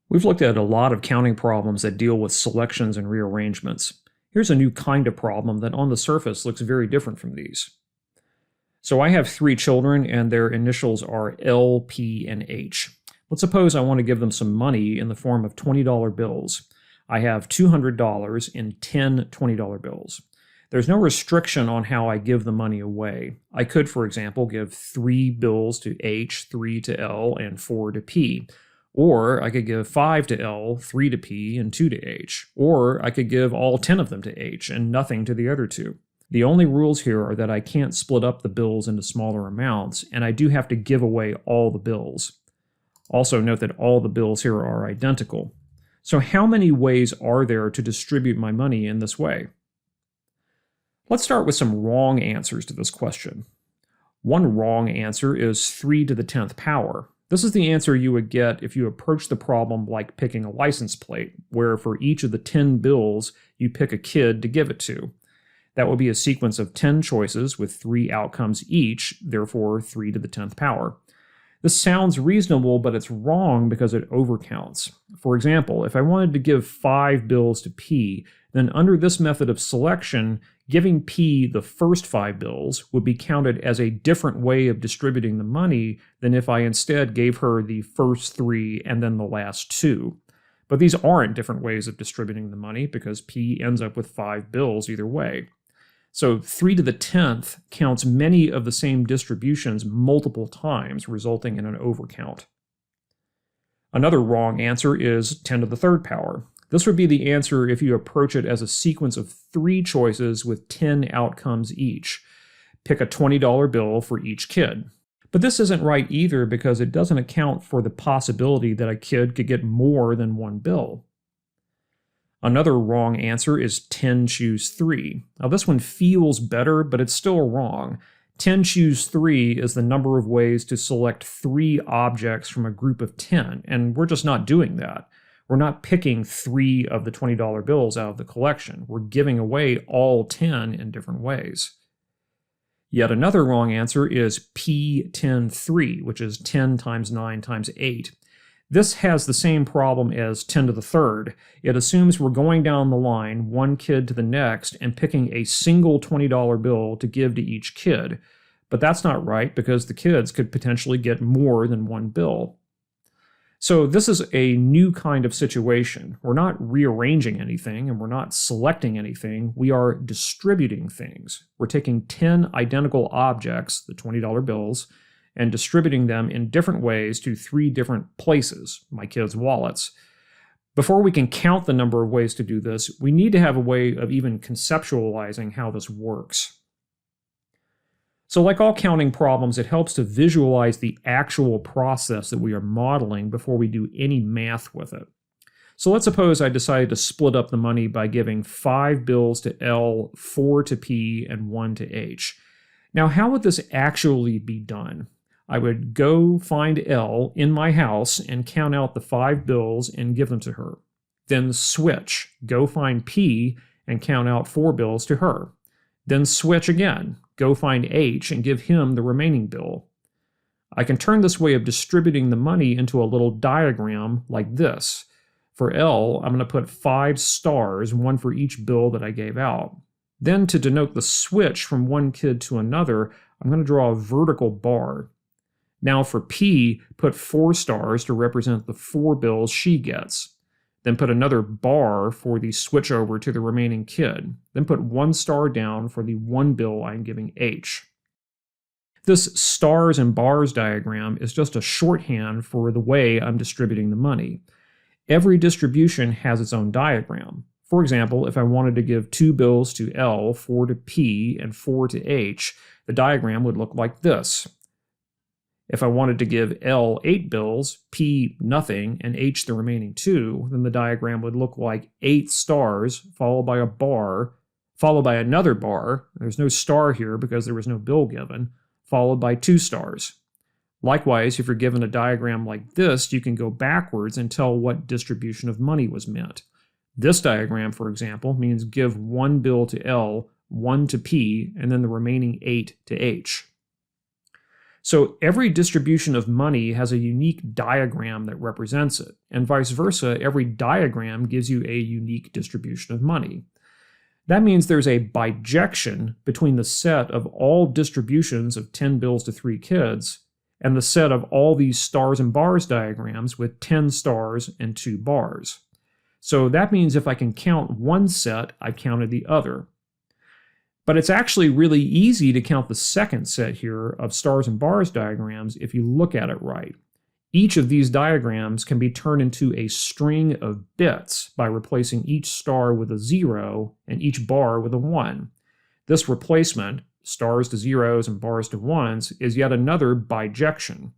We've looked at a lot of counting problems that deal with selections and rearrangements. Here's a new kind of problem that on the surface looks very different from these. So I have three children and their initials are L, P, and H. Let's suppose I want to give them some money in the form of $20 bills. I have $200 in 10 $20 bills. There's no restriction on how I give the money away. I could, for example, give 3 bills to H, 3 to L, and 4 to P. Or I could give 5 to L, 3 to P, and 2 to H. Or I could give all 10 of them to H and nothing to the other two. The only rules here are that I can't split up the bills into smaller amounts, and I do have to give away all the bills. Also note that all the bills here are identical. So how many ways are there to distribute my money in this way? Let's start with some wrong answers to this question. One wrong answer is 3 to the 10th power. This is the answer you would get if you approach the problem like picking a license plate, where for each of the 10 bills, you pick a kid to give it to. That would be a sequence of 10 choices with 3 outcomes each, therefore 3 to the 10th power. This sounds reasonable, but it's wrong because it overcounts. For example, if I wanted to give 5 bills to P, then under this method of selection, giving P the first 5 bills would be counted as a different way of distributing the money than if I instead gave her the first 3 and then the last 2. But these aren't different ways of distributing the money because P ends up with 5 bills either way. So 3 to the 10th counts many of the same distributions multiple times, resulting in an overcount. Another wrong answer is 10 to the 3rd power. This would be the answer if you approach it as a sequence of 3 choices with 10 outcomes each. Pick a $20 bill for each kid. But this isn't right either because it doesn't account for the possibility that a kid could get more than one bill. Another wrong answer is 10 choose 3. Now this one feels better, but it's still wrong. 10 choose 3 is the number of ways to select 3 objects from a group of 10, and we're just not doing that. We're not picking 3 of the $20 bills out of the collection. We're giving away all 10 in different ways. Yet another wrong answer is P10-3, which is 10 times 9 times 8. This has the same problem as 10 to the 3rd. It assumes we're going down the line, one kid to the next, and picking a single $20 bill to give to each kid. But that's not right because the kids could potentially get more than one bill. So this is a new kind of situation. We're not rearranging anything and we're not selecting anything. We are distributing things. We're taking 10 identical objects, the $20 bills, and distributing them in different ways to 3 different places, my kids' wallets. Before we can count the number of ways to do this, we need to have a way of even conceptualizing how this works. So like all counting problems, it helps to visualize the actual process that we are modeling before we do any math with it. So let's suppose I decided to split up the money by giving 5 bills to L, 4 to P, and 1 to H. Now, how would this actually be done? I would go find L in my house and count out the 5 bills and give them to her. Then switch, go find P and count out 4 bills to her. Then switch again, go find H and give him the remaining bill. I can turn this way of distributing the money into a little diagram like this. For L, I'm going to put 5 stars, one for each bill that I gave out. Then to denote the switch from one kid to another, I'm going to draw a vertical bar. Now for P, put 4 stars to represent the 4 bills she gets. Then put another bar for the switch over to the remaining kid. Then put 1 star down for the 1 bill I'm giving H. This stars and bars diagram is just a shorthand for the way I'm distributing the money. Every distribution has its own diagram. For example, if I wanted to give 2 bills to L, 4 to P, and 4 to H, the diagram would look like this. If I wanted to give L 8 bills, P nothing, and H the remaining 2, then the diagram would look like 8 stars followed by a bar, followed by another bar. There's no star here because there was no bill given, followed by 2 stars. Likewise, if you're given a diagram like this, you can go backwards and tell what distribution of money was meant. This diagram, for example, means give 1 bill to L, 1 to P, and then the remaining 8 to H. So every distribution of money has a unique diagram that represents it, and vice versa, every diagram gives you a unique distribution of money. That means there's a bijection between the set of all distributions of 10 bills to 3 kids and the set of all these stars and bars diagrams with 10 stars and 2 bars. So that means if I can count one set, I've counted the other. But it's actually really easy to count the second set here of stars and bars diagrams if you look at it right. Each of these diagrams can be turned into a string of bits by replacing each star with a 0 and each bar with a 1. This replacement, stars to zeros and bars to ones, is yet another bijection.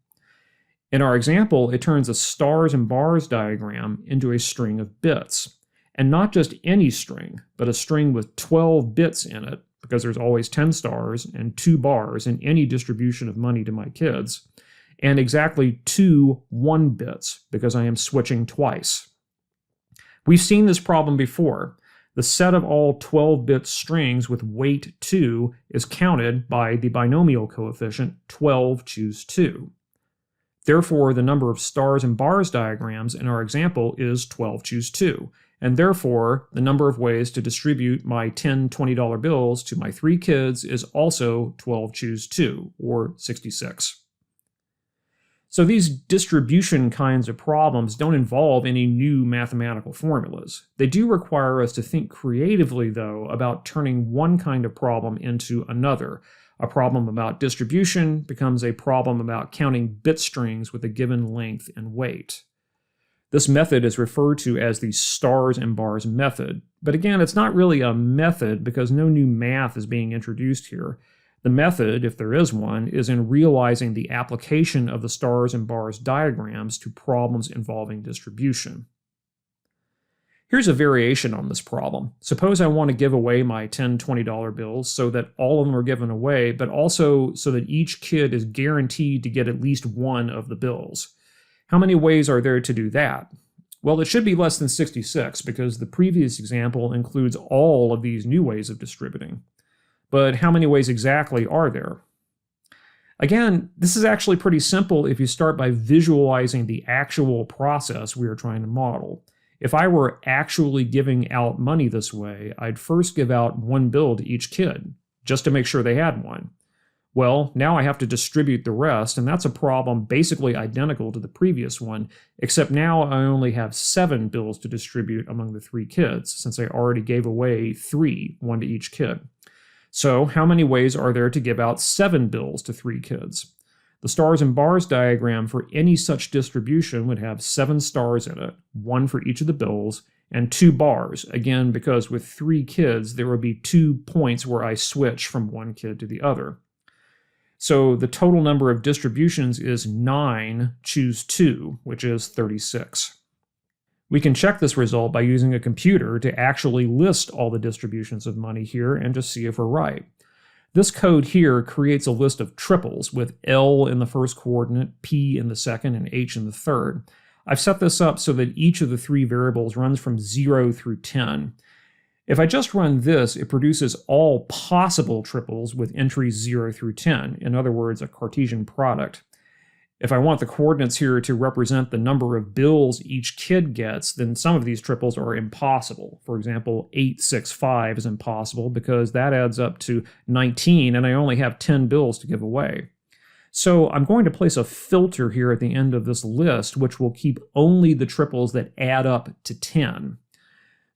In our example, it turns a stars and bars diagram into a string of bits. And not just any string, but a string with 12 bits in it, because there's always 10 stars and 2 bars in any distribution of money to my kids, and exactly 2 1 bits, because I am switching twice. We've seen this problem before. The set of all 12-bit strings with weight 2 is counted by the binomial coefficient 12 choose 2. Therefore, the number of stars and bars diagrams in our example is 12 choose 2, and therefore the number of ways to distribute my 10 $20 bills to my 3 kids is also 12 choose 2, or 66. So these distribution kinds of problems don't involve any new mathematical formulas. They do require us to think creatively, though, about turning one kind of problem into another. A problem about distribution becomes a problem about counting bit strings with a given length and weight. This method is referred to as the stars and bars method. But again, it's not really a method because no new math is being introduced here. The method, if there is one, is in realizing the application of the stars and bars diagrams to problems involving distribution. Here's a variation on this problem. Suppose I want to give away my 10 $20 bills so that all of them are given away, but also so that each kid is guaranteed to get at least one of the bills. How many ways are there to do that? Well, it should be less than 66 because the previous example includes all of these new ways of distributing. But how many ways exactly are there? Again, this is actually pretty simple if you start by visualizing the actual process we are trying to model. If I were actually giving out money this way, I'd first give out 1 bill to each kid, just to make sure they had one. Well, now I have to distribute the rest, and that's a problem basically identical to the previous one, except now I only have 7 bills to distribute among the 3 kids, since I already gave away 3, 1 to each kid. So how many ways are there to give out 7 bills to 3 kids? The stars and bars diagram for any such distribution would have 7 stars in it, 1 for each of the bills, and 2 bars, again because with 3 kids there would be 2 points where I switch from one kid to the other. So the total number of distributions is 9 choose 2, which is 36. We can check this result by using a computer to actually list all the distributions of money here and just see if we're right. This code here creates a list of triples with L in the first coordinate, P in the second, and H in the third. I've set this up so that each of the 3 variables runs from 0 through 10. If I just run this, it produces all possible triples with entries 0 through 10, in other words, a Cartesian product. If I want the coordinates here to represent the number of bills each kid gets, then some of these triples are impossible. For example, 865 is impossible because that adds up to 19 and I only have 10 bills to give away. So I'm going to place a filter here at the end of this list which will keep only the triples that add up to 10.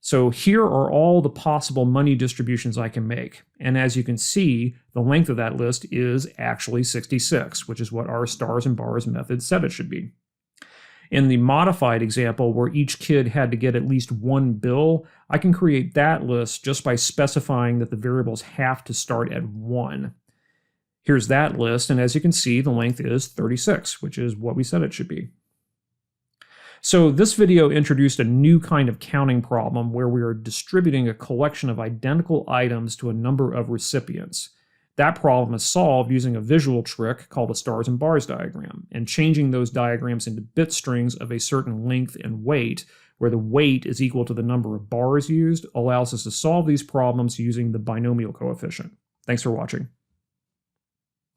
So here are all the possible money distributions I can make. And as you can see, the length of that list is actually 66, which is what our stars and bars method said it should be. In the modified example where each kid had to get at least 1 bill, I can create that list just by specifying that the variables have to start at 1. Here's that list, and as you can see, the length is 36, which is what we said it should be. So this video introduced a new kind of counting problem where we are distributing a collection of identical items to a number of recipients. That problem is solved using a visual trick called a stars and bars diagram, and changing those diagrams into bit strings of a certain length and weight, where the weight is equal to the number of bars used, allows us to solve these problems using the binomial coefficient. Thanks for watching.